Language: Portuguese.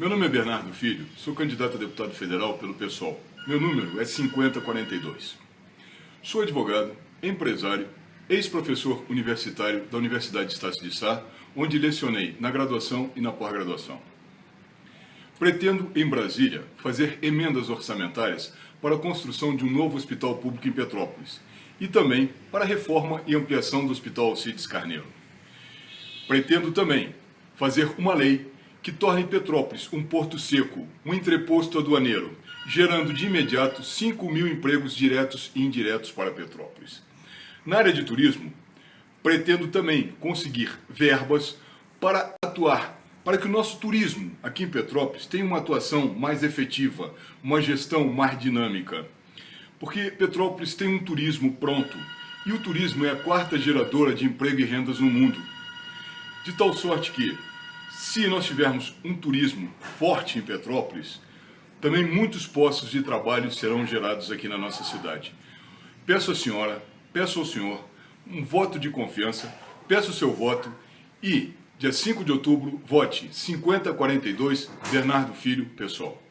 Meu nome é Bernardo Filho, sou candidato a deputado federal pelo PSOL. Meu número é 5042. Sou advogado, empresário, ex-professor universitário da Universidade de Estácio de Sá, onde lecionei na graduação e na pós-graduação. Pretendo, em Brasília, fazer emendas orçamentárias para a construção de um novo hospital público em Petrópolis e também para a reforma e ampliação do Hospital Alcides Carneiro. Pretendo também fazer uma lei que torne Petrópolis um porto seco, um entreposto aduaneiro, gerando de imediato 5.000 empregos diretos e indiretos para Petrópolis. Na área de turismo, pretendo também conseguir verbas para atuar, para que o nosso turismo aqui em Petrópolis tenha uma atuação mais efetiva, uma gestão mais dinâmica. Porque Petrópolis tem um turismo pronto, e o turismo é a quarta geradora de emprego e rendas no mundo. De tal sorte que, se nós tivermos um turismo forte em Petrópolis, também muitos postos de trabalho serão gerados aqui na nossa cidade. Peço à senhora, peço ao senhor um voto de confiança, peço o seu voto e, dia 5 de outubro, vote 5042 Bernardo Filho, PSOL.